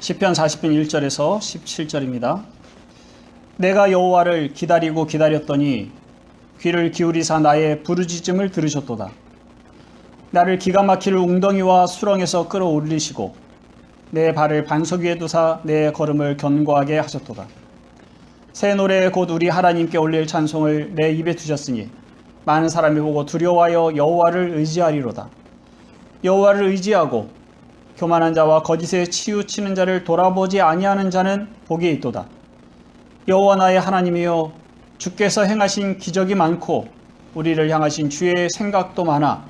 시편 40편 1절에서 17절입니다. 내가 여호와를 기다리고 기다렸더니 귀를 기울이사 나의 부르짖음을 들으셨도다. 나를 기가 막힐 웅덩이와 수렁에서 끌어올리시고 내 발을 반석 위에 두사 내 걸음을 견고하게 하셨도다. 새 노래 곧 우리 하나님께 올릴 찬송을 내 입에 두셨으니 많은 사람이 보고 두려워하여 여호와를 의지하리로다. 여호와를 의지하고 교만한 자와 거짓에 치우치는 자를 돌아보지 아니하는 자는 복이 있도다. 여호와 나의 하나님이여, 주께서 행하신 기적이 많고 우리를 향하신 주의 생각도 많아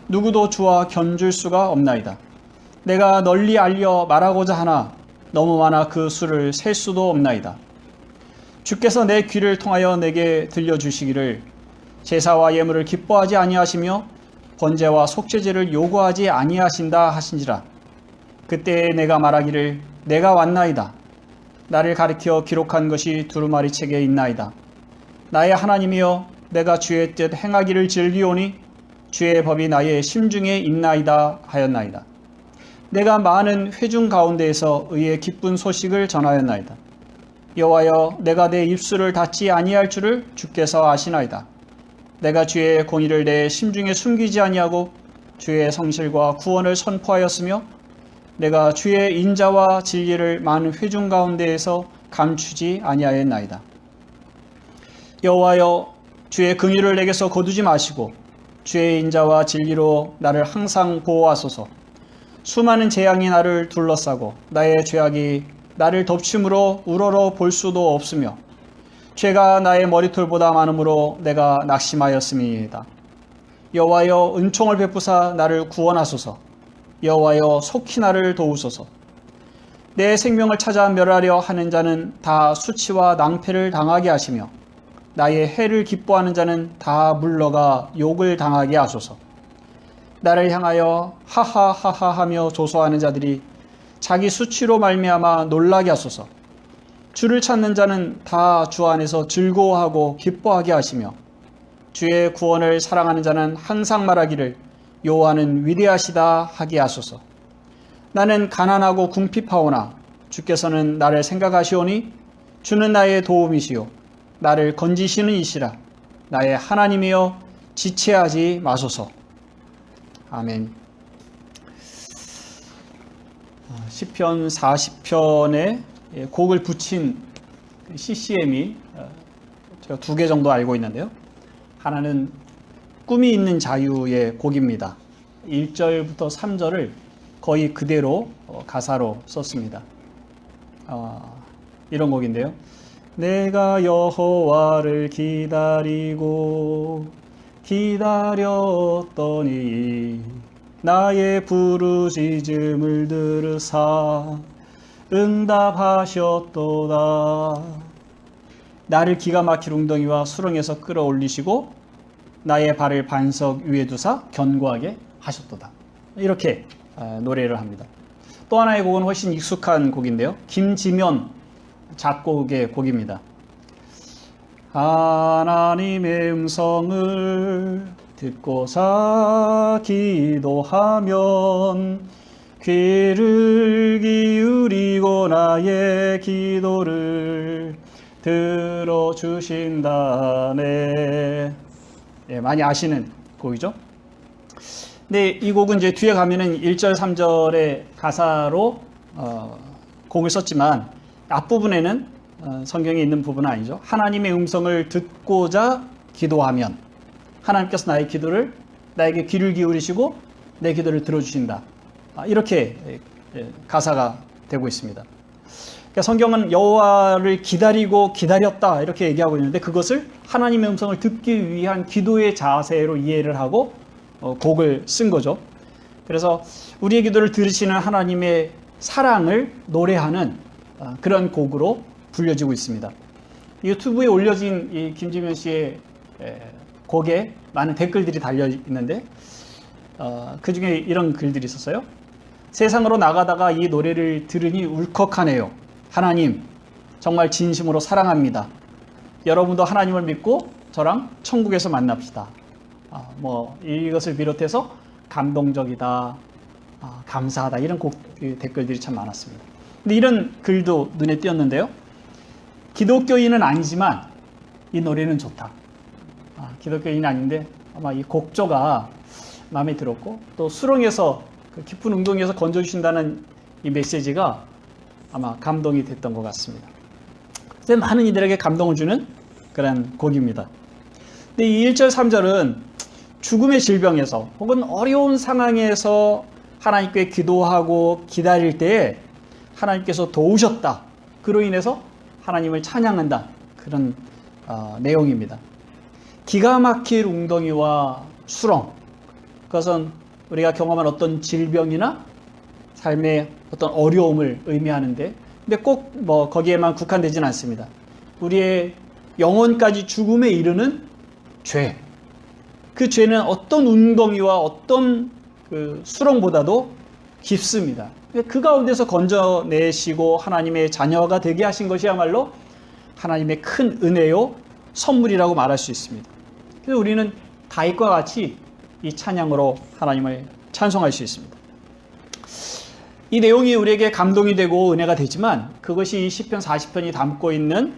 누구도 주와 견줄 수가 없나이다. 내가 널리 알려 말하고자 하나 너무 많아 그 수를 셀 수도 없나이다. 주께서 내 귀를 통하여 내게 들려주시기를 제사와 예물을 기뻐하지 아니하시며 번제와 속죄제를 요구하지 아니하신다 하신지라. 그때 내가 말하기를 내가 왔나이다. 나를 가리켜 기록한 것이 두루마리 책에 있나이다. 나의 하나님이여, 내가 주의 뜻 행하기를 즐기오니 주의 법이 나의 심중에 있나이다 하였나이다. 내가 많은 회중 가운데에서 의의 기쁜 소식을 전하였나이다. 여호와여, 내가 내 입술을 닫지 아니할 줄을 주께서 아시나이다. 내가 주의 공의를 내 심중에 숨기지 아니하고 주의 성실과 구원을 선포하였으며 내가 주의 인자와 진리를 많은 회중 가운데에서 감추지 아니하였나이다. 여호와여, 주의 긍휼을 내게서 거두지 마시고 주의 인자와 진리로 나를 항상 보호하소서. 수많은 재앙이 나를 둘러싸고 나의 죄악이 나를 덮침으로 우러러 볼 수도 없으며 죄가 나의 머리털보다 많으므로 내가 낙심하였음이니이다. 여호와여, 은총을 베푸사 나를 구원하소서. 여호와여, 속히 나를 도우소서. 내 생명을 찾아 멸하려 하는 자는 다 수치와 낭패를 당하게 하시며 나의 해를 기뻐하는 자는 다 물러가 욕을 당하게 하소서. 나를 향하여 하하하하 하며 조소하는 자들이 자기 수치로 말미암아 놀라게 하소서. 주를 찾는 자는 다 주 안에서 즐거워하고 기뻐하게 하시며 주의 구원을 사랑하는 자는 항상 말하기를 여호와는 위대하시다 하게 하소서. 나는 가난하고 궁핍하오나 주께서는 나를 생각하시오니 주는 나의 도움이시요 나를 건지시는 이시라. 나의 하나님이여, 지체하지 마소서. 아멘. 시편 40편에 곡을 붙인 CCM이 제가 2개 정도 알고 있는데요. 하나는 꿈이 있는 자유의 곡입니다. 1절부터 3절을 거의 그대로 가사로 썼습니다. 이런 곡인데요. 내가 여호와를 기다리고 기다렸더니 나의 부르짖음을 들으사 응답하셨도다. 나를 기가 막힐 웅덩이와 수렁에서 끌어올리시고 나의 발을 반석 위에 두사 견고하게 하셨도다. 이렇게 노래를 합니다. 또 하나의 곡은 훨씬 익숙한 곡인데요. 김지면 작곡의 곡입니다. 하나님의 음성을 듣고사 기도하면 귀를 기울이고 나의 기도를 들어주신다네. 예, 많이 아시는 곡이죠. 근데 이 곡은 이제 뒤에 가면은 1절, 3절의 가사로 곡을 썼지만 앞부분에는 성경에 있는 부분은 아니죠. 하나님의 음성을 듣고자 기도하면 하나님께서 나의 기도를 나에게 귀를 기울이시고 내 기도를 들어주신다. 이렇게 가사가 되고 있습니다. 그러니까 성경은 여호와를 기다리고 기다렸다 이렇게 얘기하고 있는데 그것을 하나님의 음성을 듣기 위한 기도의 자세로 이해를 하고 곡을 쓴 거죠. 그래서 우리의 기도를 들으시는 하나님의 사랑을 노래하는 그런 곡으로 불려지고 있습니다. 유튜브에 올려진 이 김지면 씨의 곡에 많은 댓글들이 달려 있는데 그 중에 이런 글들이 있었어요. 세상으로 나가다가 이 노래를 들으니 울컥하네요. 하나님, 정말 진심으로 사랑합니다. 여러분도 하나님을 믿고 저랑 천국에서 만납시다. 이것을 비롯해서 감동적이다, 감사하다 이런 댓글들이 참 많았습니다. 근데 이런 글도 눈에 띄었는데요. 기독교인은 아니지만 이 노래는 좋다. 기독교인은 아닌데 아마 이 곡조가 마음에 들었고, 또 수렁에서 그 깊은 웅덩이에서 건져주신다는 이 메시지가 아마 감동이 됐던 것 같습니다. 그래서 많은 이들에게 감동을 주는 그런 곡입니다. 근데 이 1절 3절은 죽음의 질병에서 혹은 어려운 상황에서 하나님께 기도하고 기다릴 때에 하나님께서 도우셨다, 그로 인해서 하나님을 찬양한다, 그런 내용입니다. 기가 막힐 웅덩이와 수렁, 그것은 우리가 경험한 어떤 질병이나 삶의 어떤 어려움을 의미하는데, 근데 꼭 거기에만 국한되지는 않습니다. 우리의 영혼까지 죽음에 이르는 죄, 그 죄는 어떤 웅덩이와 어떤 그 수렁보다도 깊습니다. 그 가운데서 건져내시고 하나님의 자녀가 되게 하신 것이야말로 하나님의 큰 은혜요 선물이라고 말할 수 있습니다. 그래서 우리는 다윗과 같이 이 찬양으로 하나님을 찬송할 수 있습니다. 이 내용이 우리에게 감동이 되고 은혜가 되지만 그것이 시편 40편이 담고 있는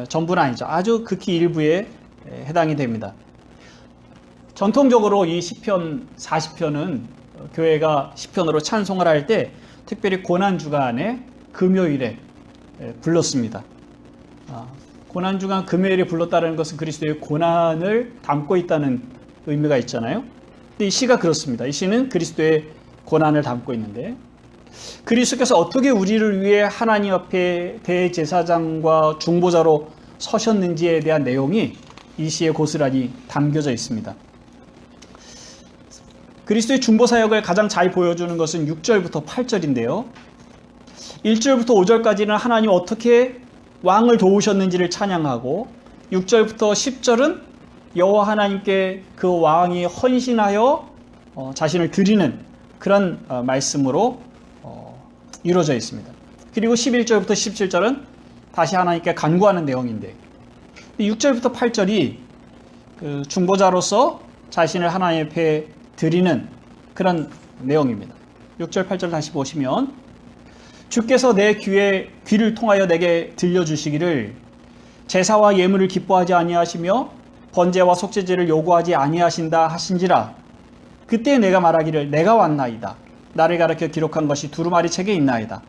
전부는 아니죠. 아주 극히 일부에 해당이 됩니다. 전통적으로 이 시편 40편은 교회가 시편으로 찬송을 할 때 특별히 고난주간에 금요일에 불렀습니다. 고난주간 금요일에 불렀다는 것은 그리스도의 고난을 담고 있다는 의미가 있잖아요. 근데 이 시가 그렇습니다. 이 시는 그리스도의 고난을 담고 있는데, 그리스도께서 어떻게 우리를 위해 하나님 앞에 대제사장과 중보자로 서셨는지에 대한 내용이 이 시에 고스란히 담겨져 있습니다. 그리스도의 중보사역을 가장 잘 보여주는 것은 6절부터 8절인데요. 1절부터 5절까지는 하나님 어떻게 왕을 도우셨는지를 찬양하고, 6절부터 10절은 여호와 하나님께 그 왕이 헌신하여 자신을 드리는 그런 말씀으로 이루어져 있습니다. 그리고 11절부터 17절은 다시 하나님께 간구하는 내용인데, 6절부터 8절이 그 중보자로서 자신을 하나님 앞에 드리는 그런 내용입니다. 6절 8절 다시 보시면, 주께서 내 귀를 통하여 내게 들려주시기를 제사와 예물을 기뻐하지 아니하시며 번제와 속죄제를 요구하지 아니하신다 하신지라. 그때 내가 말하기를 내가 왔나이다. 나를 가르쳐 기록한 것이 두루마리 책에 있나이다.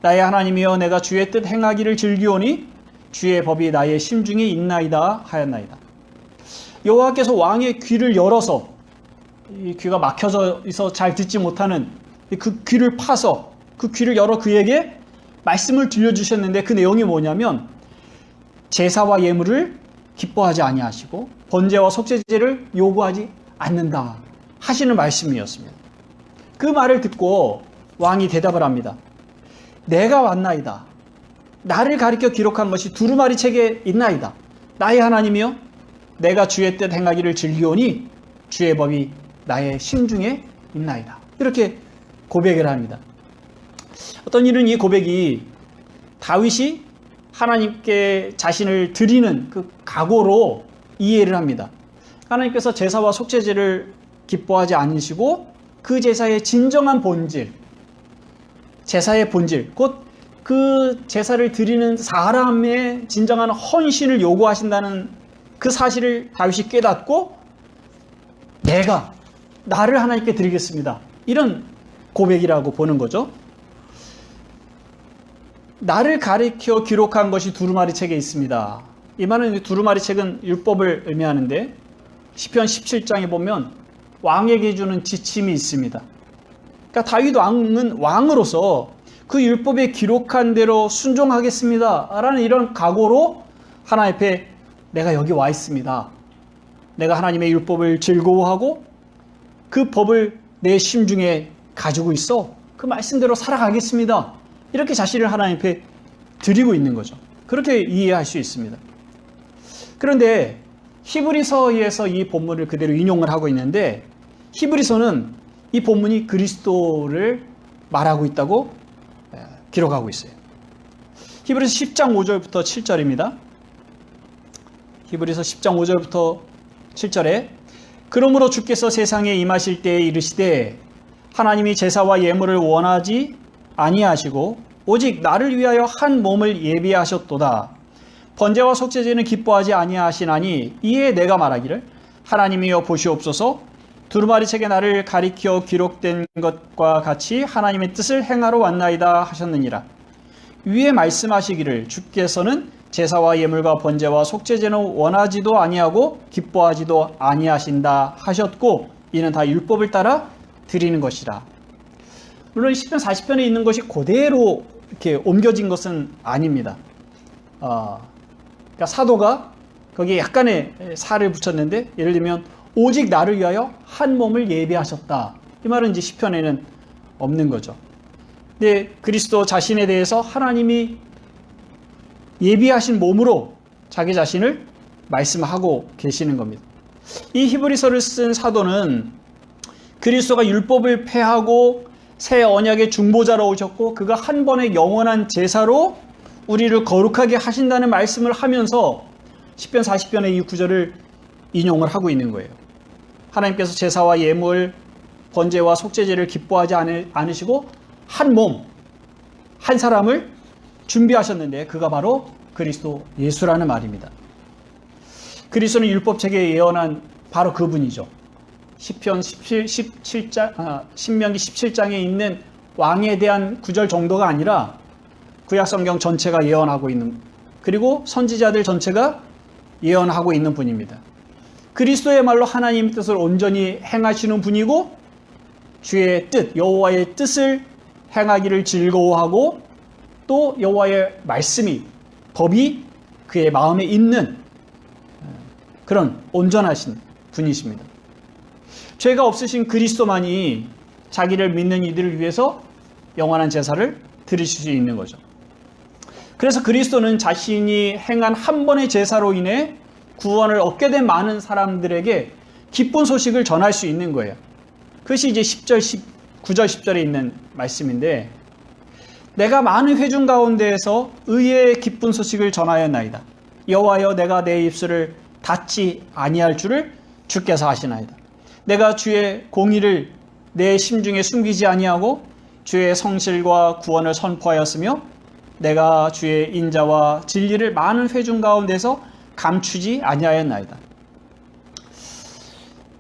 나의 하나님이여 내가 주의 뜻 행하기를 즐기오니 주의 법이 나의 심중에 있나이다 하였나이다. 여호와께서 왕의 귀를 열어서, 이 귀가 막혀져 있어 잘 듣지 못하는 그 귀를 파서 그 귀를 열어 그에게 말씀을 들려주셨는데, 그 내용이 뭐냐면 제사와 예물을 기뻐하지 아니하시고 번제와 속죄제를 요구하지 않는다 하시는 말씀이었습니다. 그 말을 듣고 왕이 대답을 합니다. 내가 왔나이다. 나를 가리켜 기록한 것이 두루마리 책에 있나이다. 나의 하나님이여 내가 주의 뜻 행하기를 즐기오니 주의 법이 나의 심중에 있나이다. 이렇게 고백을 합니다. 어떤 이는 이 고백이 다윗이 하나님께 자신을 드리는 그 각오로 이해를 합니다. 하나님께서 제사와 속죄제를 기뻐하지 않으시고 그 제사의 진정한 본질, 제사의 본질, 곧 그 제사를 드리는 사람의 진정한 헌신을 요구하신다는 그 사실을 다윗이 깨닫고 나를 하나님께 드리겠습니다. 이런 고백이라고 보는 거죠. 나를 가리켜 기록한 것이 두루마리 책에 있습니다. 이 말은, 두루마리 책은 율법을 의미하는데 시편 17장에 보면 왕에게 주는 지침이 있습니다. 그러니까 다윗 왕은 왕으로서 그 율법에 기록한 대로 순종하겠습니다 라는 이런 각오로 하나님 앞에 내가 여기 와 있습니다. 내가 하나님의 율법을 즐거워하고 그 법을 내 심중에 가지고 있어 그 말씀대로 살아가겠습니다. 이렇게 자신을 하나님 앞에 드리고 있는 거죠. 그렇게 이해할 수 있습니다. 그런데 히브리서에서 이 본문을 그대로 인용을 하고 있는데, 히브리서는 이 본문이 그리스도를 말하고 있다고 기록하고 있어요. 히브리서 10장 5절부터 7절입니다. 히브리서 10장 5절부터 7절에 그러므로 주께서 세상에 임하실 때에 이르시되 하나님이 제사와 예물을 원하지 아니하시고 오직 나를 위하여 한 몸을 예비하셨도다. 번제와 속죄제는 기뻐하지 아니하시나니 이에 내가 말하기를 하나님이여 보시옵소서 두루마리책에 나를 가리켜 기록된 것과 같이 하나님의 뜻을 행하러 왔나이다 하셨느니라. 위에 말씀하시기를 주께서는 제사와 예물과 번제와 속죄제는 원하지도 아니하고 기뻐하지도 아니하신다 하셨고 이는 다 율법을 따라 드리는 것이라. 물론 시편 40편에 있는 것이 그대로 이렇게 옮겨진 것은 아닙니다. 그러니까 사도가 거기에 약간의 살을 붙였는데, 예를 들면 오직 나를 위하여 한 몸을 예비하셨다, 이 말은 이제 시편에는 없는 거죠. 근데 그리스도 자신에 대해서 하나님이 예비하신 몸으로 자기 자신을 말씀하고 계시는 겁니다. 이 히브리서를 쓴 사도는 그리스도가 율법을 폐하고 새 언약의 중보자로 오셨고 그가 한 번의 영원한 제사로 우리를 거룩하게 하신다는 말씀을 하면서 시편 40편의 이 구절을 인용을 하고 있는 거예요. 하나님께서 제사와 예물, 번제와 속죄제를 기뻐하지 않으시고 한 몸, 한 사람을 준비하셨는데 그가 바로 그리스도 예수라는 말입니다. 그리스도는 율법책에 예언한 바로 그분이죠. 시편 17장, 신명기 17장에 있는 왕에 대한 구절 정도가 아니라 구약성경 전체가 예언하고 있는, 그리고 선지자들 전체가 예언하고 있는 분입니다. 그리스도의말로 하나님의 뜻을 온전히 행하시는 분이고 주의 뜻, 여호와의 뜻을 행하기를 즐거워하고 또 여호와의 말씀이, 법이 그의 마음에 있는 그런 온전하신 분이십니다. 죄가 없으신 그리스도만이 자기를 믿는 이들을 위해서 영원한 제사를 드리실 수 있는 거죠. 그래서 그리스도는 자신이 행한 한 번의 제사로 인해 구원을 얻게 된 많은 사람들에게 기쁜 소식을 전할 수 있는 거예요. 그것이 이제 9절 10절에 있는 말씀인데, 내가 많은 회중 가운데에서 의의 기쁜 소식을 전하였나이다. 여호와여 내가 내 입술을 닫지 아니할 줄을 주께서 아시나이다. 내가 주의 공의를 내 심중에 숨기지 아니하고 주의 성실과 구원을 선포하였으며 내가 주의 인자와 진리를 많은 회중 가운데서 감추지 아니하였나이다.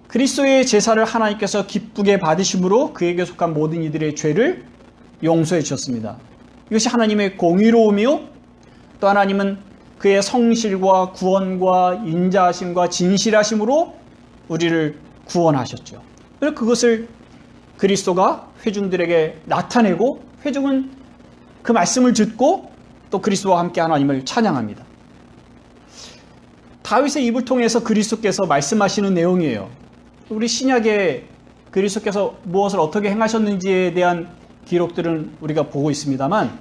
그리스도의 제사를 하나님께서 기쁘게 받으심으로 그에게 속한 모든 이들의 죄를 용서해 주셨습니다. 이것이 하나님의 공의로움이요, 또 하나님은 그의 성실과 구원과 인자하심과 진실하심으로 우리를 구원하셨죠. 그래서 그것을 그리스도가 회중들에게 나타내고 회중은 그 말씀을 듣고 또 그리스도와 함께 하나님을 찬양합니다. 다윗의 입을 통해서 그리스도께서 말씀하시는 내용이에요. 우리 신약에 그리스도께서 무엇을 어떻게 행하셨는지에 대한 기록들은 우리가 보고 있습니다만,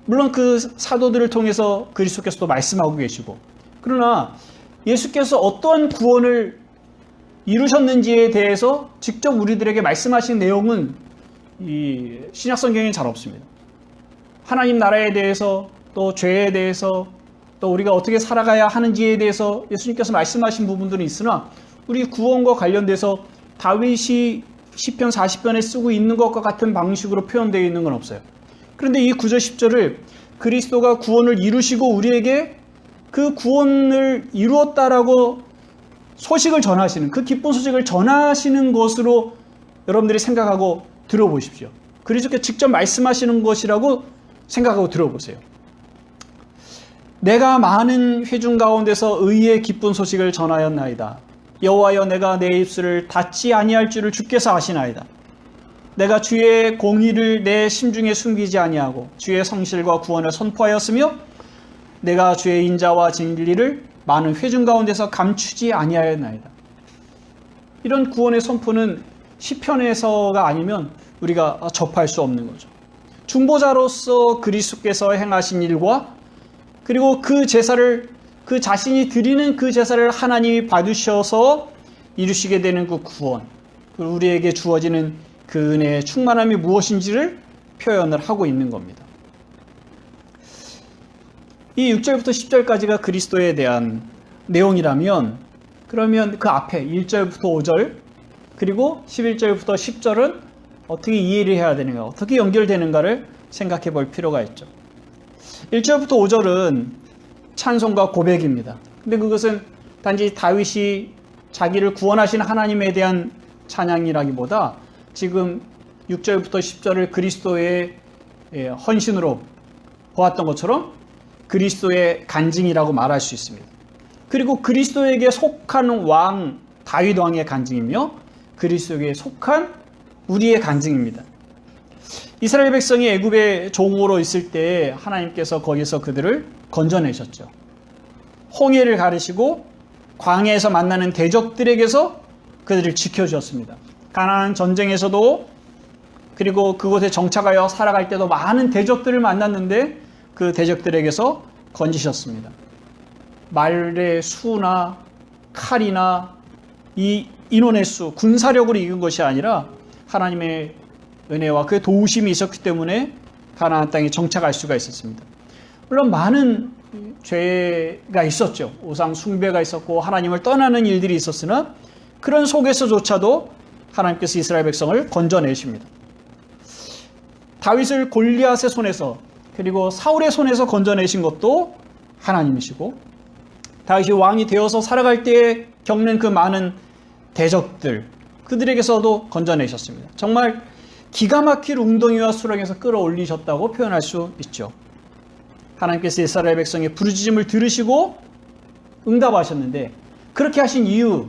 물론 그 사도들을 통해서 그리스도께서도 말씀하고 계시고, 그러나 예수께서 어떠한 구원을 이루셨는지에 대해서 직접 우리들에게 말씀하신 내용은 이 신약 성경에 잘 없습니다. 하나님 나라에 대해서, 또 죄에 대해서, 또 우리가 어떻게 살아가야 하는지에 대해서 예수님께서 말씀하신 부분들은 있으나 우리 구원과 관련돼서 다윗이 시편 40편에 쓰고 있는 것과 같은 방식으로 표현되어 있는 건 없어요. 그런데 이 9절 10절을 그리스도가 구원을 이루시고 우리에게 그 구원을 이루었다라고 소식을 전하시는, 그 기쁜 소식을 전하시는 것으로 여러분들이 생각하고 들어보십시오. 그리스도께 직접 말씀하시는 것이라고 생각하고 들어보세요. 내가 많은 회중 가운데서 의의 기쁜 소식을 전하였나이다. 여호와여 내가 내 입술을 닫지 아니할 줄을 주께서 아시나이다. 내가 주의 공의를 내 심중에 숨기지 아니하고 주의 성실과 구원을 선포하였으며 내가 주의 인자와 진리를 많은 회중 가운데서 감추지 아니하였나이다. 이런 구원의 선포는 시편에서가 아니면 우리가 접할 수 없는 거죠. 중보자로서 그리스도께서 행하신 일과 그리고 그 제사를, 그 자신이 드리는 그 제사를 하나님이 받으셔서 이루시게 되는 그 구원, 우리에게 주어지는 그 은혜의 충만함이 무엇인지를 표현을 하고 있는 겁니다. 이 6절부터 10절까지가 그리스도에 대한 내용이라면, 그러면 그 앞에 1절부터 5절 그리고 11절부터 10절은 어떻게 이해를 해야 되는가, 어떻게 연결되는가를 생각해 볼 필요가 있죠. 1절부터 5절은 찬송과 고백입니다. 근데 그것은 단지 다윗이 자기를 구원하신 하나님에 대한 찬양이라기보다 지금 6절부터 10절을 그리스도의 헌신으로 보았던 것처럼 그리스도의 간증이라고 말할 수 있습니다. 그리고 그리스도에게 속한 왕 다윗 왕의 간증이며 그리스도에게 속한 우리의 간증입니다. 이스라엘 백성이 애굽의 종으로 있을 때 하나님께서 거기서 그들을 건져내셨죠. 홍해를 가르시고 광야에서 만나는 대적들에게서 그들을 지켜주셨습니다. 가나안 전쟁에서도 그리고 그곳에 정착하여 살아갈 때도 많은 대적들을 만났는데 그 대적들에게서 건지셨습니다. 말의 수나 칼이나 이 인원의 수, 군사력으로 이긴 것이 아니라 하나님의 은혜와 그의 도우심이 있었기 때문에 가나안 땅에 정착할 수가 있었습니다. 물론 많은 죄가 있었죠. 우상 숭배가 있었고 하나님을 떠나는 일들이 있었으나 그런 속에서조차도 하나님께서 이스라엘 백성을 건져내십니다. 다윗을 골리앗의 손에서 그리고 사울의 손에서 건져내신 것도 하나님이시고 다윗이 왕이 되어서 살아갈 때에 겪는 그 많은 대적들 그들에게서도 건져내셨습니다. 정말 기가 막힐 웅덩이와 수렁에서 끌어올리셨다고 표현할 수 있죠. 하나님께서 이스라엘 백성의 부르짖음을 들으시고 응답하셨는데 그렇게 하신 이유,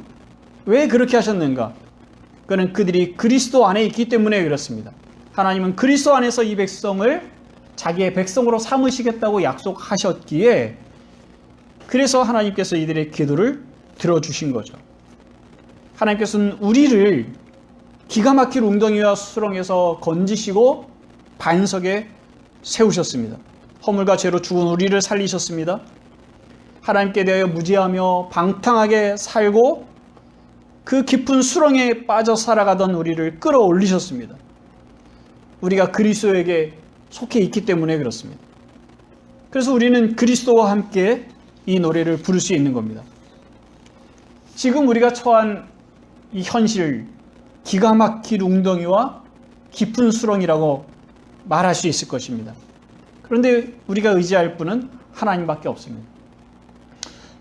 왜 그렇게 하셨는가? 그는 그들이 그리스도 안에 있기 때문에 그렇습니다. 하나님은 그리스도 안에서 이 백성을 자기의 백성으로 삼으시겠다고 약속하셨기에 그래서 하나님께서 이들의 기도를 들어주신 거죠. 하나님께서는 우리를 기가 막힐 웅덩이와 수렁에서 건지시고 반석에 세우셨습니다. 허물과 죄로 죽은 우리를 살리셨습니다. 하나님께 대하여 무지하며 방탕하게 살고 그 깊은 수렁에 빠져 살아가던 우리를 끌어올리셨습니다. 우리가 그리스도에게 속해 있기 때문에 그렇습니다. 그래서 우리는 그리스도와 함께 이 노래를 부를 수 있는 겁니다. 지금 우리가 처한 이 현실, 기가 막힐 웅덩이와 깊은 수렁이라고 말할 수 있을 것입니다. 그런데 우리가 의지할 분은 하나님밖에 없습니다.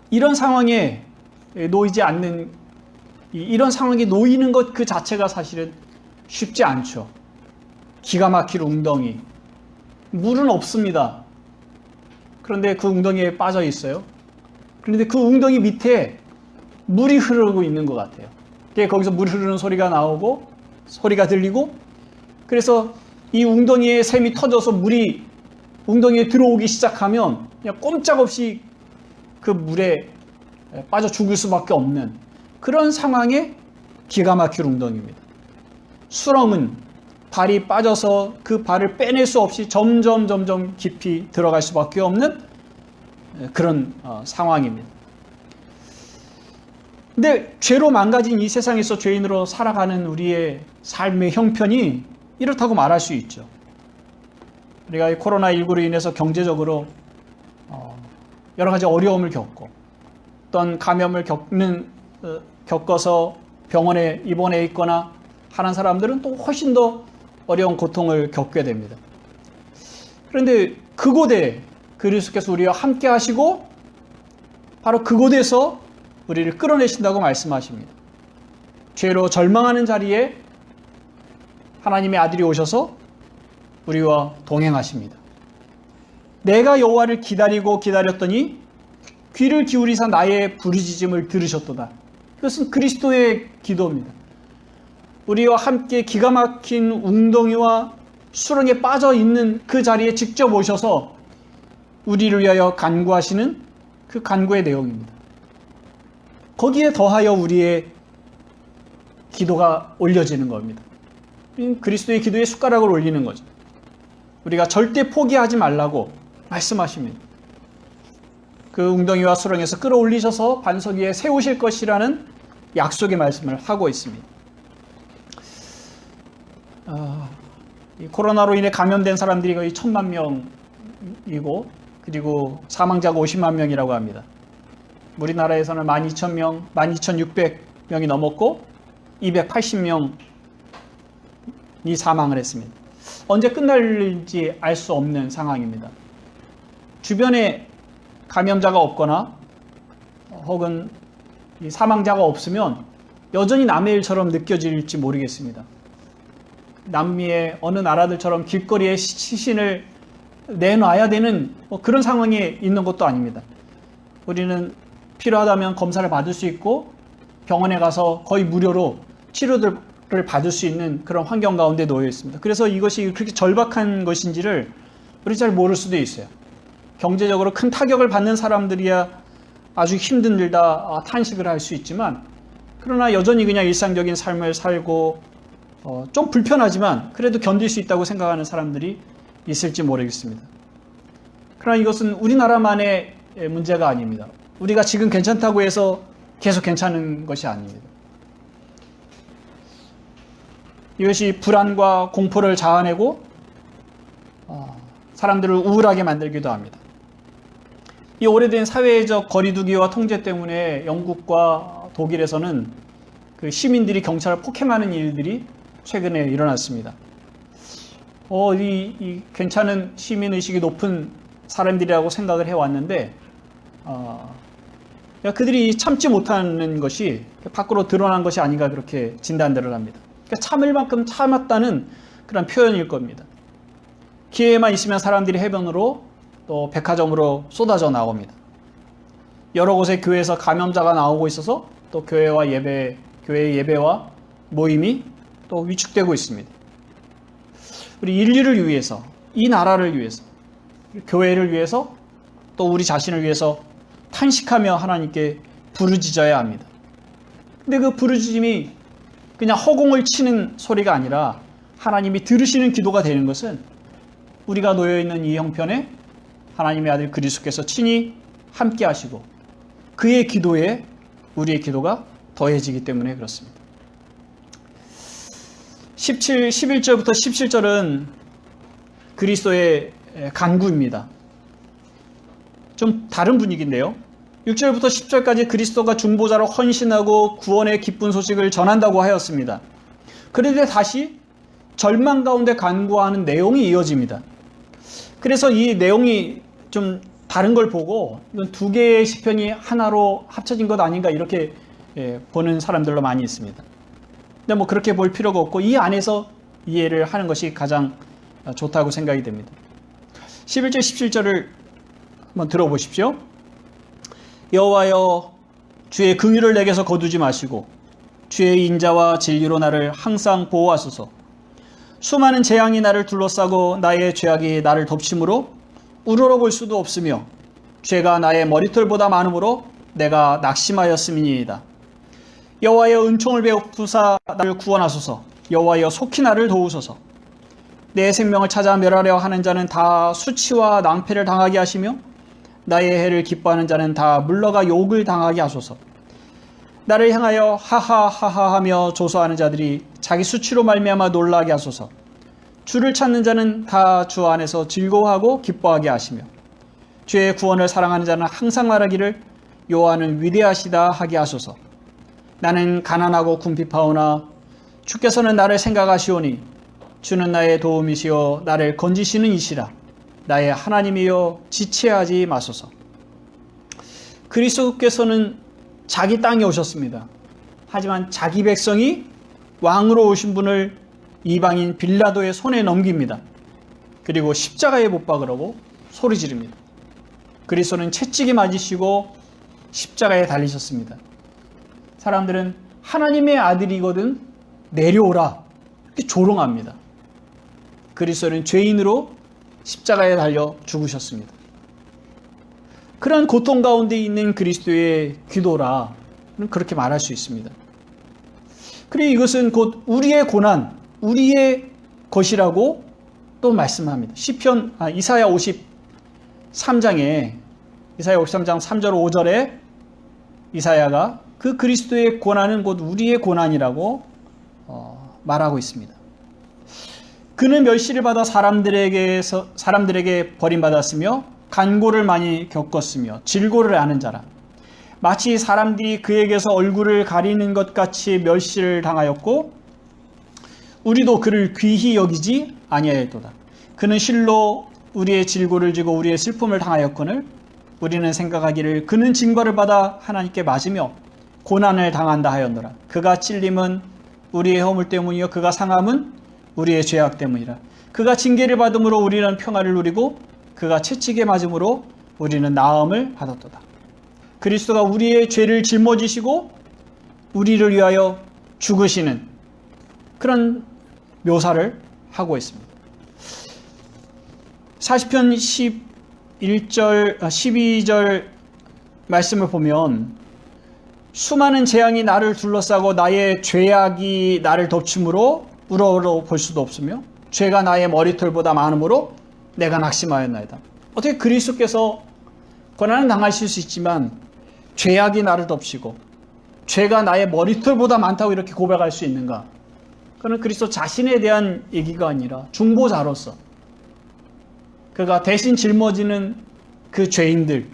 이런 상황에 놓이지 않는, 이런 상황에 놓이는 것 그 자체가 사실은 쉽지 않죠. 기가 막힐 웅덩이, 물은 없습니다. 그런데 그 웅덩이에 빠져 있어요. 그런데 그 웅덩이 밑에 물이 흐르고 있는 것 같아요. 거기서 물 흐르는 소리가 나오고 소리가 들리고 그래서 이 웅덩이에 샘이 터져서 물이 웅덩이에 들어오기 시작하면 그냥 꼼짝없이 그 물에 빠져 죽을 수밖에 없는 그런 상황에 기가 막힐 웅덩이입니다. 수렁은 발이 빠져서 그 발을 빼낼 수 없이 점점 깊이 들어갈 수밖에 없는 그런 상황입니다. 근데 죄로 망가진 이 세상에서 죄인으로 살아가는 우리의 삶의 형편이 이렇다고 말할 수 있죠. 우리가 코로나19로 인해서 경제적으로 여러 가지 어려움을 겪고 어떤 감염을 겪어서 병원에 입원해 있거나 하는 사람들은 또 훨씬 더 어려운 고통을 겪게 됩니다. 그런데 그곳에 그리스도께서 우리와 함께 하시고 바로 그곳에서 우리를 끌어내신다고 말씀하십니다. 죄로 절망하는 자리에 하나님의 아들이 오셔서 우리와 동행하십니다. 내가 여호와를 기다리고 기다렸더니 귀를 기울이사 나의 부르짖음을 들으셨도다. 이것은 그리스도의 기도입니다. 우리와 함께 기가 막힌 웅덩이와 수렁에 빠져 있는 그 자리에 직접 오셔서 우리를 위하여 간구하시는 그 간구의 내용입니다. 거기에 더하여 우리의 기도가 올려지는 겁니다. 그리스도의 기도에 숟가락을 올리는 거죠. 우리가 절대 포기하지 말라고 말씀하십니다. 그 웅덩이와 수렁에서 끌어올리셔서 반석 위에 세우실 것이라는 약속의 말씀을 하고 있습니다. 이 코로나로 인해 감염된 사람들이 거의 1,000만 명이고 그리고 사망자가 50만 명이라고 합니다. 우리나라에서는 12,000명, 12,600명이 넘었고 280명이 사망을 했습니다. 언제 끝날지 알 수 없는 상황입니다. 주변에 감염자가 없거나 혹은 사망자가 없으면 여전히 남의 일처럼 느껴질지 모르겠습니다. 남미의 어느 나라들처럼 길거리에 시신을 내놔야 되는 그런 상황에 있는 것도 아닙니다. 우리는 필요하다면 검사를 받을 수 있고 병원에 가서 거의 무료로 치료를 받을 수 있는 그런 환경 가운데 놓여 있습니다. 그래서 이것이 그렇게 절박한 것인지를 우리 잘 모를 수도 있어요. 경제적으로 큰 타격을 받는 사람들이야 아주 힘들다 탄식을 할 수 있지만, 그러나 여전히 그냥 일상적인 삶을 살고 좀 불편하지만 그래도 견딜 수 있다고 생각하는 사람들이 있을지 모르겠습니다. 그러나 이것은 우리나라만의 문제가 아닙니다. 우리가 지금 괜찮다고 해서 계속 괜찮은 것이 아닙니다. 이것이 불안과 공포를 자아내고 사람들을 우울하게 만들기도 합니다. 이 오래된 사회적 거리두기와 통제 때문에 영국과 독일에서는 그 시민들이 경찰을 폭행하는 일들이 최근에 일어났습니다. 이 괜찮은 시민의식이 높은 사람들이라고 생각을 해왔는데 그들이 참지 못하는 것이 밖으로 드러난 것이 아닌가 그렇게 진단들을 합니다. 그러니까 참을 만큼 참았다는 그런 표현일 겁니다. 기회만 있으면 사람들이 해변으로 또 백화점으로 쏟아져 나옵니다. 여러 곳에 교회에서 감염자가 나오고 있어서 또 교회의 예배와 모임이 또 위축되고 있습니다. 우리 인류를 위해서, 이 나라를 위해서, 교회를 위해서, 또 우리 자신을 위해서 탄식하며 하나님께 부르짖어야 합니다. 근데 그 부르짖음이 그냥 허공을 치는 소리가 아니라 하나님이 들으시는 기도가 되는 것은 우리가 놓여있는 이 형편에 하나님의 아들 그리스도께서 친히 함께 하시고 그의 기도에 우리의 기도가 더해지기 때문에 그렇습니다. 11절부터 17절은 그리스도의 간구입니다. 좀 다른 분위기인데요. 6절부터 10절까지 그리스도가 중보자로 헌신하고 구원의 기쁜 소식을 전한다고 하였습니다. 그런데 다시 절망 가운데 간구하는 내용이 이어집니다. 그래서 이 내용이 좀 다른 걸 보고 이건 두 개의 시편이 하나로 합쳐진 것 아닌가 이렇게 보는 사람들도 많이 있습니다. 근데 뭐 그렇게 볼 필요가 없고 이 안에서 이해를 하는 것이 가장 좋다고 생각이 됩니다. 11절 17절을 한번 들어보십시오. 여호와여 주의 긍휼을 내게서 거두지 마시고 주의 인자와 진리로 나를 항상 보호하소서. 수많은 재앙이 나를 둘러싸고 나의 죄악이 나를 덮침으로 우러러볼 수도 없으며 죄가 나의 머리털보다 많으므로 내가 낙심하였음이니이다. 여호와여 은총을 베푸사 나를 구원하소서. 여호와여 속히 나를 도우소서. 내 생명을 찾아 멸하려 하는 자는 다 수치와 낭패를 당하게 하시며 나의 해를 기뻐하는 자는 다 물러가 욕을 당하게 하소서. 나를 향하여 하하하하 하며 조소하는 자들이 자기 수치로 말미암아 놀라게 하소서. 주를 찾는 자는 다 주 안에서 즐거워하고 기뻐하게 하시며 주의 구원을 사랑하는 자는 항상 말하기를 여호와는 위대하시다 하게 하소서. 나는 가난하고 궁핍하오나 주께서는 나를 생각하시오니 주는 나의 도움이시요 나를 건지시는 이시라. 나의 하나님이여 지체하지 마소서. 그리스도께서는 자기 땅에 오셨습니다. 하지만 자기 백성이 왕으로 오신 분을 이방인 빌라도의 손에 넘깁니다. 그리고 십자가에 못 박으라고 소리 지릅니다. 그리스도는 채찍이 맞으시고 십자가에 달리셨습니다. 사람들은 하나님의 아들이거든 내려오라 이렇게 조롱합니다. 그리스도는 죄인으로 십자가에 달려 죽으셨습니다. 그러한 고통 가운데 있는 그리스도의 기도라 그렇게 말할 수 있습니다. 그리고 이것은 곧 우리의 고난, 우리의 것이라고 또 말씀합니다. 이사야 53장에 이사야 53장 3절 5절에 이사야가 그 그리스도의 고난은 곧 우리의 고난이라고 말하고 있습니다. 그는 멸시를 받아 사람들에게 버림받았으며 간고를 많이 겪었으며 질고를 아는 자라. 마치 사람들이 그에게서 얼굴을 가리는 것 같이 멸시를 당하였고 우리도 그를 귀히 여기지 아니하였도다. 그는 실로 우리의 질고를 지고 우리의 슬픔을 당하였거늘 우리는 생각하기를 그는 징벌을 받아 하나님께 맞으며 고난을 당한다 하였노라. 그가 찔림은 우리의 허물 때문이요 그가 상함은 우리의 죄악 때문이라. 그가 징계를 받음으로 우리는 평화를 누리고 그가 채찍에 맞음으로 우리는 나음을 받았도다. 그리스도가 우리의 죄를 짊어지시고 우리를 위하여 죽으시는 그런 묘사를 하고 있습니다. 40편 11절, 12절 말씀을 보면 수많은 재앙이 나를 둘러싸고 나의 죄악이 나를 덮침으로 우러러 볼 수도 없으며 죄가 나의 머리털보다 많으므로 내가 낙심하였나이다. 어떻게 그리스도께서 고난을 당하실 수 있지만 죄악이 나를 덮치고 죄가 나의 머리털보다 많다고 이렇게 고백할 수 있는가? 그는 그리스도 자신에 대한 얘기가 아니라 중보자로서 그가 대신 짊어지는 그 죄인들의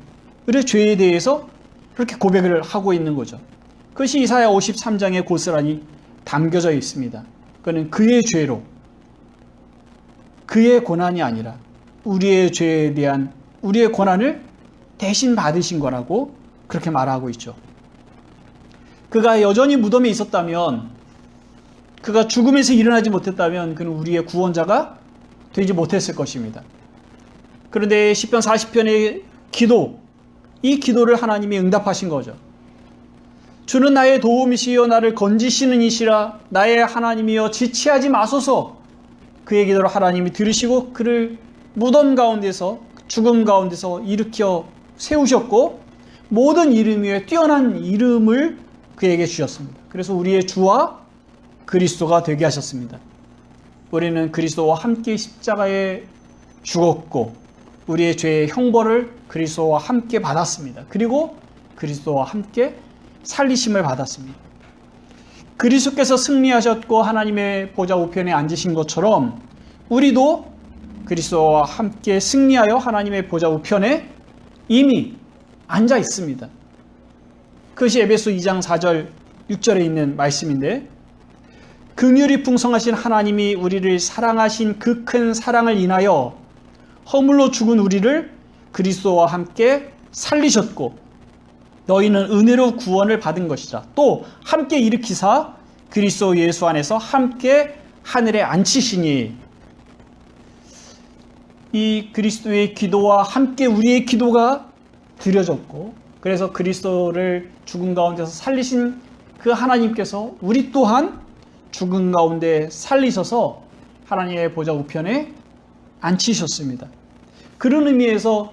죄에 대해서 그렇게 고백을 하고 있는 거죠. 그것이 이사야 53장에 고스란히 담겨져 있습니다. 그는 그의 죄로 그의 고난이 아니라 우리의 죄에 대한 우리의 고난을 대신 받으신 거라고 그렇게 말하고 있죠. 그가 여전히 무덤에 있었다면, 그가 죽음에서 일어나지 못했다면 그는 우리의 구원자가 되지 못했을 것입니다. 그런데 시편 40편의 기도, 이 기도를 하나님이 응답하신 거죠. 주는 나의 도움이시여 나를 건지시는 이시라. 나의 하나님이여 지체하지 마소서. 그의 기도를 하나님이 들으시고 그를 무덤 가운데서, 죽음 가운데서 일으켜 세우셨고 모든 이름 위에 뛰어난 이름을 그에게 주셨습니다. 그래서 우리의 주와 그리스도가 되게 하셨습니다. 우리는 그리스도와 함께 십자가에 죽었고 우리의 죄의 형벌을 그리스도와 함께 받았습니다. 그리고 그리스도와 함께 살리심을 받았습니다. 그리스도께서 승리하셨고 하나님의 보좌 우편에 앉으신 것처럼 우리도 그리스도와 함께 승리하여 하나님의 보좌 우편에 이미 앉아 있습니다. 그것이 에베소 2장 4절 6절에 있는 말씀인데, 긍휼이 풍성하신 하나님이 우리를 사랑하신 그 큰 사랑을 인하여 허물로 죽은 우리를 그리스도와 함께 살리셨고 너희는 은혜로 구원을 받은 것이라. 또 함께 일으키사 그리스도 예수 안에서 함께 하늘에 앉히시니. 이 그리스도의 기도와 함께 우리의 기도가 드려졌고, 그래서 그리스도를 죽음 가운데서 살리신 그 하나님께서 우리 또한 죽음 가운데 살리셔서 하나님의 보좌 우편에 앉히셨습니다. 그런 의미에서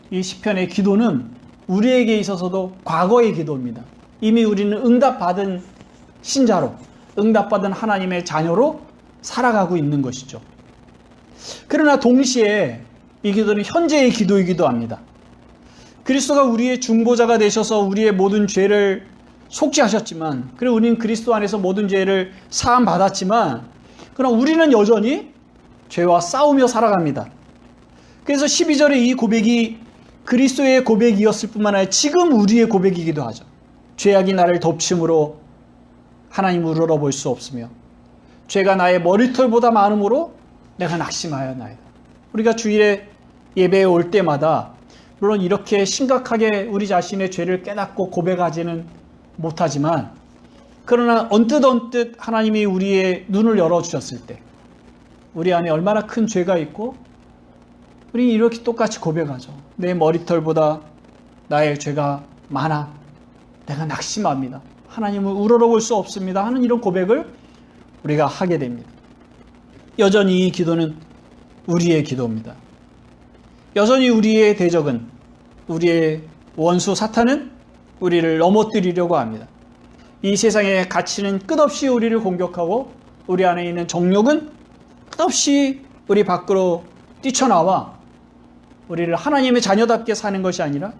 이 시편의 기도는 우리에게 있어서도 과거의 기도입니다. 이미 우리는 응답받은 신자로, 응답받은 하나님의 자녀로 살아가고 있는 것이죠. 그러나 동시에 이 기도는 현재의 기도이기도 합니다. 그리스도가 우리의 중보자가 되셔서 우리의 모든 죄를 속죄하셨지만, 그리고 우리는 그리스도 안에서 모든 죄를 사함 받았지만, 그러나 우리는 여전히 죄와 싸우며 살아갑니다. 그래서 12절의 이 고백이 그리스도의 고백이었을 뿐만 아니라 지금 우리의 고백이기도 하죠. 죄악이 나를 덮침으로 하나님을 우러러볼 수 없으며 죄가 나의 머리털보다 많음으로 내가 낙심하였나이다. 우리가 주일에 예배에 올 때마다 물론 이렇게 심각하게 우리 자신의 죄를 깨닫고 고백하지는 못하지만, 그러나 언뜻 하나님이 우리의 눈을 열어주셨을 때 우리 안에 얼마나 큰 죄가 있고 우리 이렇게 똑같이 고백하죠. 내 머리털보다 나의 죄가 많아. 내가 낙심합니다. 하나님을 우러러볼 수 없습니다. 하는 이런 고백을 우리가 하게 됩니다. 여전히 이 기도는 우리의 기도입니다. 여전히 우리의 대적은, 우리의 원수 사탄은 우리를 넘어뜨리려고 합니다. 이 세상의 가치는 끝없이 우리를 공격하고 우리 안에 있는 정욕은 끝없이 우리 밖으로 뛰쳐나와 우리를 하나님의 자녀답게 사는 것이 아니라,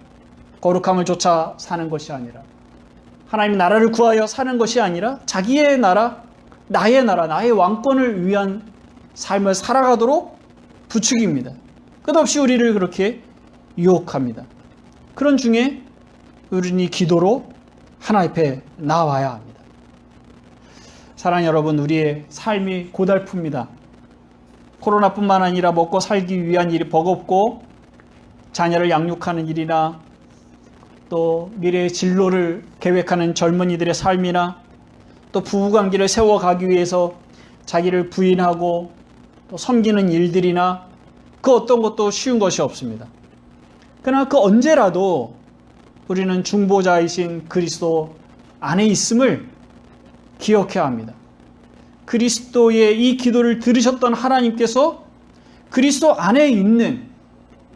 거룩함을 쫓아 사는 것이 아니라, 하나님의 나라를 구하여 사는 것이 아니라 자기의 나라, 나의 왕권을 위한 삶을 살아가도록 부추깁니다. 끝없이 우리를 그렇게 유혹합니다. 그런 중에 우리는 이 기도로 하나님 앞에 나와야 합니다. 사랑하는 여러분, 우리의 삶이 고달픕니다. 코로나뿐만 아니라 먹고 살기 위한 일이 버겁고 자녀를 양육하는 일이나 또 미래의 진로를 계획하는 젊은이들의 삶이나 또 부부관계를 세워가기 위해서 자기를 부인하고 또 섬기는 일들이나 그 어떤 것도 쉬운 것이 없습니다. 그러나 그 언제라도 우리는 중보자이신 그리스도 안에 있음을 기억해야 합니다. 그리스도의 이 기도를 들으셨던 하나님께서 그리스도 안에 있는,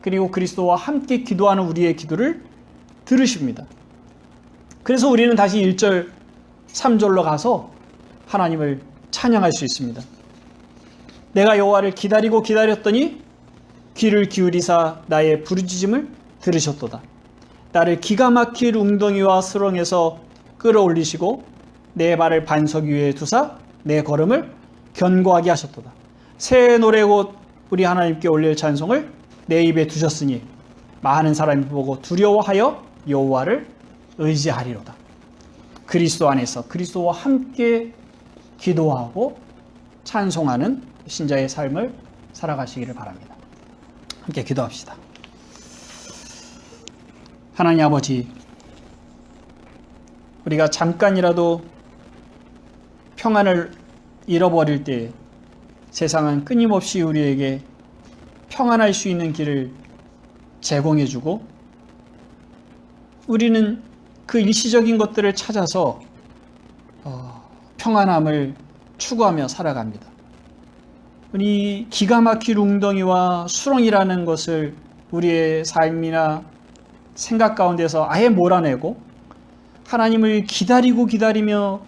그리고 그리스도와 함께 기도하는 우리의 기도를 들으십니다. 그래서 우리는 다시 1절, 3절로 가서 하나님을 찬양할 수 있습니다. 내가 여호와를 기다리고 기다렸더니 귀를 기울이사 나의 부르짖음을 들으셨도다. 나를 기가 막힐 웅덩이와 수렁에서 끌어올리시고 내 발을 반석 위에 두사 내 걸음을 견고하게 하셨도다. 새 노래곧 우리 하나님께 올릴 찬송을 내 입에 두셨으니 많은 사람이 보고 두려워하여 여호와를 의지하리로다. 그리스도 안에서 그리스도와 함께 기도하고 찬송하는 신자의 삶을 살아가시기를 바랍니다. 함께 기도합시다. 하나님 아버지, 우리가 잠깐이라도 평안을 잃어버릴 때 세상은 끊임없이 우리에게 평안할 수 있는 길을 제공해주고 우리는 그 일시적인 것들을 찾아서 평안함을 추구하며 살아갑니다. 우리 기가 막힐 웅덩이와 수렁이라는 것을 우리의 삶이나 생각 가운데서 아예 몰아내고 하나님을 기다리며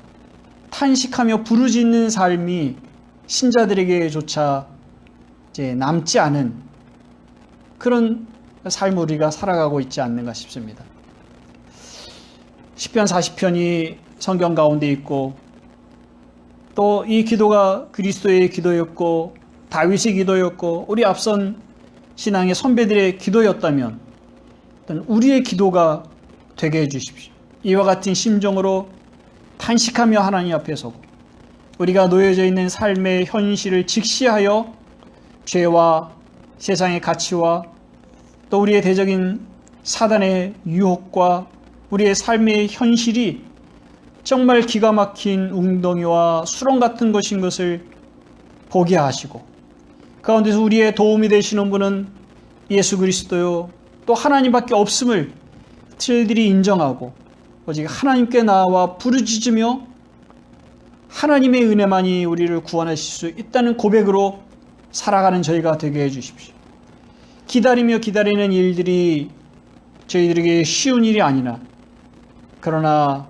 탄식하며 부르짖는 삶이 신자들에게조차 이제 남지 않은 그런 삶을 우리가 살아가고 있지 않는가 싶습니다. 시편 40편이 성경 가운데 있고 또 이 기도가 그리스도의 기도였고 다윗의 기도였고 우리 앞선 신앙의 선배들의 기도였다면 우리의 기도가 되게 해주십시오. 이와 같은 심정으로 탄식하며 하나님 앞에 서고 우리가 놓여져 있는 삶의 현실을 직시하여 죄와 세상의 가치와 또 우리의 대적인 사단의 유혹과 우리의 삶의 현실이 정말 기가 막힌 웅덩이와 수렁 같은 것인 것을 보게 하시고 가운데서 우리의 도움이 되시는 분은 예수 그리스도요 또 하나님밖에 없음을 저희들이 인정하고 오직 하나님께 나와 부르짖으며 하나님의 은혜만이 우리를 구원하실 수 있다는 고백으로 살아가는 저희가 되게 해주십시오. 기다리며 기다리는 일들이 저희들에게 쉬운 일이 아니나 그러나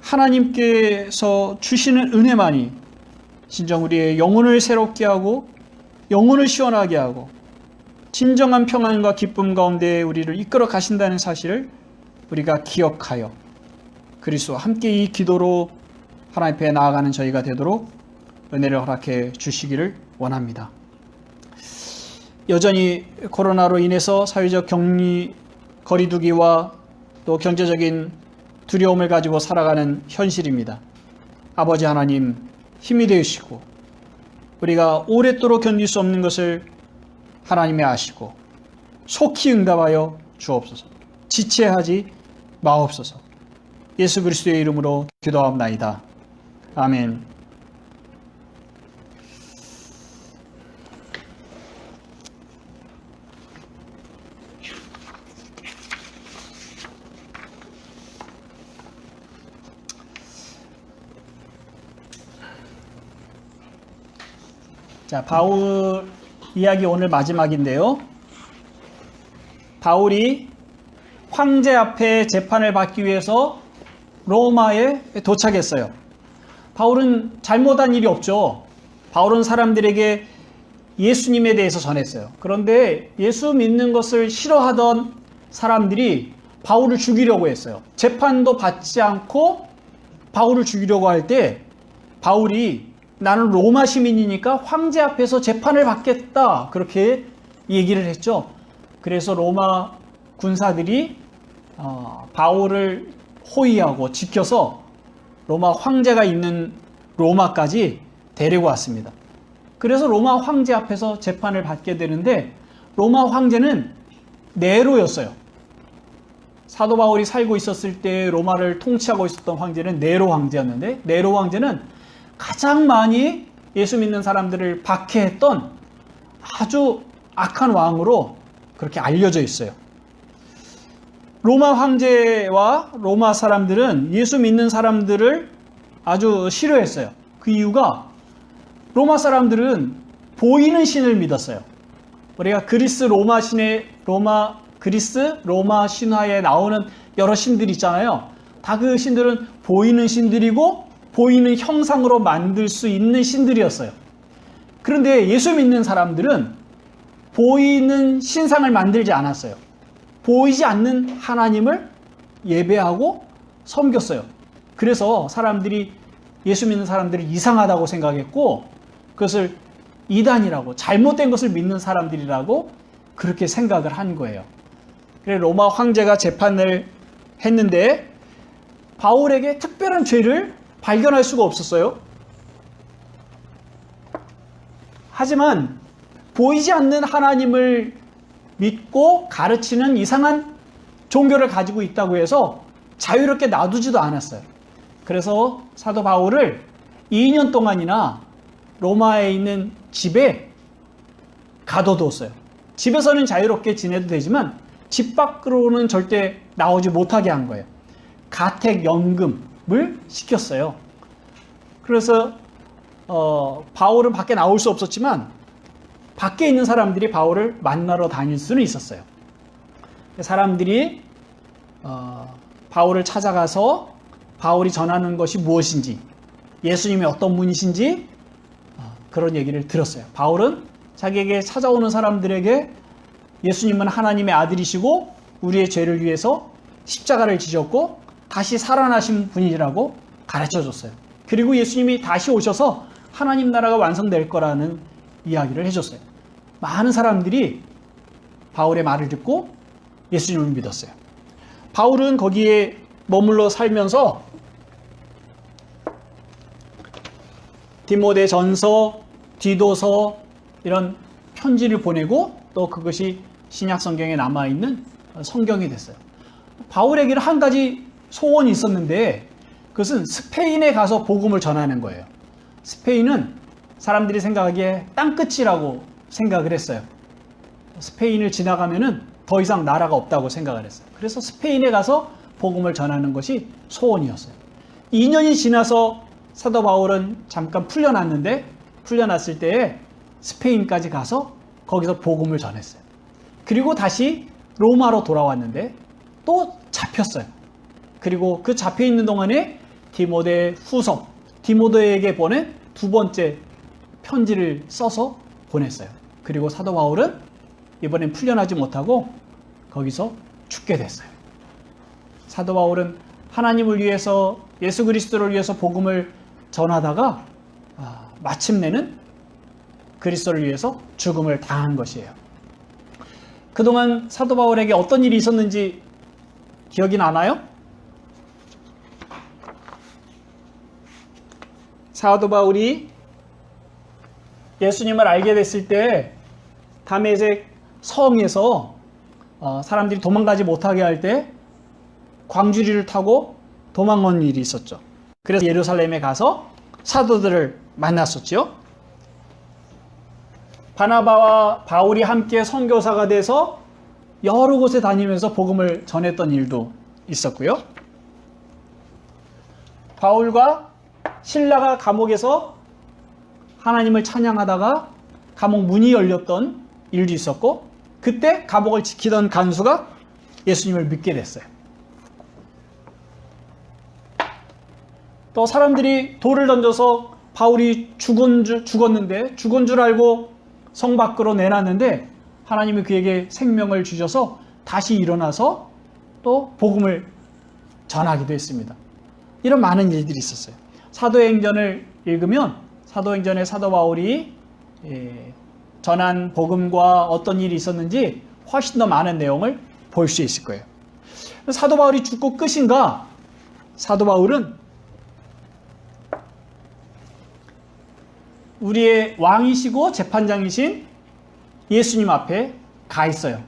하나님께서 주시는 은혜만이 진정 우리의 영혼을 새롭게 하고 영혼을 시원하게 하고 진정한 평안과 기쁨 가운데 우리를 이끌어 가신다는 사실을 우리가 기억하여 그리스도와 함께 이 기도로 하나님 앞에 나아가는 저희가 되도록 은혜를 허락해 주시기를 원합니다. 여전히 코로나로 인해서 사회적 격리, 거리두기와 또 경제적인 두려움을 가지고 살아가는 현실입니다. 아버지 하나님 힘이 되시고 우리가 오랫도록 견딜 수 없는 것을 하나님이 아시고 속히 응답하여 주옵소서. 지체하지 마옵소서. 예수 그리스도의 이름으로 기도하옵나이다. 아멘. 자, 바울 이야기 오늘 마지막인데요. 바울이 황제 앞에 재판을 받기 위해서 로마에 도착했어요. 바울은 잘못한 일이 없죠. 바울은 사람들에게 예수님에 대해서 전했어요. 그런데 예수 믿는 것을 싫어하던 사람들이 바울을 죽이려고 했어요. 재판도 받지 않고 바울을 죽이려고 할 때 바울이 나는 로마 시민이니까 황제 앞에서 재판을 받겠다 그렇게 얘기를 했죠. 그래서 로마 군사들이 바울을 호위하고 지켜서 로마 황제가 있는 로마까지 데리고 왔습니다. 그래서 로마 황제 앞에서 재판을 받게 되는데 로마 황제는 네로였어요. 사도 바울이 살고 있었을 때 로마를 통치하고 있었던 황제는 네로 황제였는데 네로 황제는 가장 많이 예수 믿는 사람들을 박해했던 아주 악한 왕으로 그렇게 알려져 있어요. 로마 황제와 로마 사람들은 예수 믿는 사람들을 아주 싫어했어요. 그 이유가 로마 사람들은 보이는 신을 믿었어요. 우리가 그리스 로마 신화에 나오는 여러 신들 있잖아요. 다 그 신들은 보이는 신들이고 보이는 형상으로 만들 수 있는 신들이었어요. 그런데 예수 믿는 사람들은 보이는 신상을 만들지 않았어요. 보이지 않는 하나님을 예배하고 섬겼어요. 그래서 사람들이 예수 믿는 사람들이 이상하다고 생각했고 그것을 이단이라고 잘못된 것을 믿는 사람들이라고 그렇게 생각을 한 거예요. 그래서 로마 황제가 재판을 했는데 바울에게 특별한 죄를 발견할 수가 없었어요. 하지만 보이지 않는 하나님을 믿고 가르치는 이상한 종교를 가지고 있다고 해서 자유롭게 놔두지도 않았어요. 그래서 사도 바울을 2년 동안이나 로마에 있는 집에 가둬두었어요. 집에서는 자유롭게 지내도 되지만 집 밖으로는 절대 나오지 못하게 한 거예요. 가택연금을 시켰어요. 그래서 바울은 밖에 나올 수 없었지만 밖에 있는 사람들이 바울을 만나러 다닐 수는 있었어요. 사람들이 바울을 찾아가서 바울이 전하는 것이 무엇인지 예수님이 어떤 분이신지 그런 얘기를 들었어요. 바울은 자기에게 찾아오는 사람들에게 예수님은 하나님의 아들이시고 우리의 죄를 위해서 십자가를 지셨고 다시 살아나신 분이라고 가르쳐줬어요. 그리고 예수님이 다시 오셔서 하나님 나라가 완성될 거라는 이야기를 해줬어요. 많은 사람들이 바울의 말을 듣고 예수님을 믿었어요. 바울은 거기에 머물러 살면서 디모데 전서, 디도서 이런 편지를 보내고 또 그것이 신약 성경에 남아있는 성경이 됐어요. 바울에게는 한 가지 소원이 있었는데 그것은 스페인에 가서 복음을 전하는 거예요. 스페인은 사람들이 생각하기에 땅끝이라고 생각을 했어요. 스페인을 지나가면은 더 이상 나라가 없다고 생각을 했어요. 그래서 스페인에 가서 복음을 전하는 것이 소원이었어요. 2년이 지나서 사도 바울은 잠깐 풀려났는데 풀려났을 때에 스페인까지 가서 거기서 복음을 전했어요. 그리고 다시 로마로 돌아왔는데 또 잡혔어요. 그리고 그 잡혀있는 동안에 디모데 후서, 디모데에게 보낸 두 번째 편지를 써서 보냈어요. 그리고 사도 바울은 이번엔 풀려나지 못하고 거기서 죽게 됐어요. 사도 바울은 하나님을 위해서 예수 그리스도를 위해서 복음을 전하다가 마침내는 그리스도를 위해서 죽음을 당한 것이에요. 그동안 사도 바울에게 어떤 일이 있었는지 기억이 나나요? 사도 바울이 예수님을 알게 됐을 때 다메섹 성에서 사람들이 도망가지 못하게 할 때 광주리를 타고 도망온 일이 있었죠. 그래서 예루살렘에 가서 사도들을 만났었죠. 바나바와 바울이 함께 선교사가 돼서 여러 곳에 다니면서 복음을 전했던 일도 있었고요. 바울과 실라가 감옥에서 하나님을 찬양하다가 감옥 문이 열렸던 일도 있었고 그때 감옥을 지키던 간수가 예수님을 믿게 됐어요. 또 사람들이 돌을 던져서 바울이 죽었는데 죽은 줄 알고 성 밖으로 내놨는데 하나님이 그에게 생명을 주셔서 다시 일어나서 또 복음을 전하기도 했습니다. 이런 많은 일들이 있었어요. 사도행전을 읽으면 사도행전에 사도 바울이 전한 복음과 어떤 일이 있었는지 훨씬 더 많은 내용을 볼 수 있을 거예요. 사도 바울이 죽고 끝인가? 사도 바울은 우리의 왕이시고 재판장이신 예수님 앞에 가 있어요.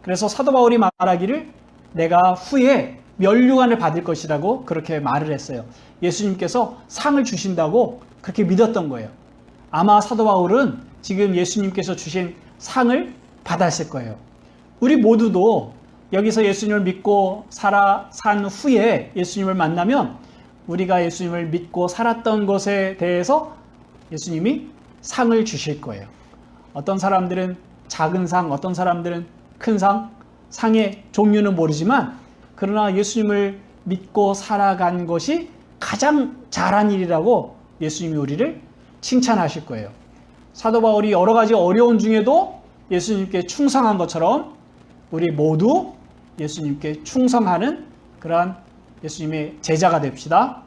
그래서 사도 바울이 말하기를 내가 후에 면류관을 받을 것이라고 그렇게 말을 했어요. 예수님께서 상을 주신다고 그렇게 믿었던 거예요. 아마 사도 바울은 지금 예수님께서 주신 상을 받았을 거예요. 우리 모두도 여기서 예수님을 믿고 산 후에 예수님을 만나면 우리가 예수님을 믿고 살았던 것에 대해서 예수님이 상을 주실 거예요. 어떤 사람들은 작은 상, 어떤 사람들은 큰 상, 상의 종류는 모르지만 그러나 예수님을 믿고 살아간 것이 가장 잘한 일이라고 예수님이 우리를 칭찬하실 거예요. 사도 바울이 여러 가지 어려운 중에도 예수님께 충성한 것처럼 우리 모두 예수님께 충성하는 그러한 예수님의 제자가 됩시다.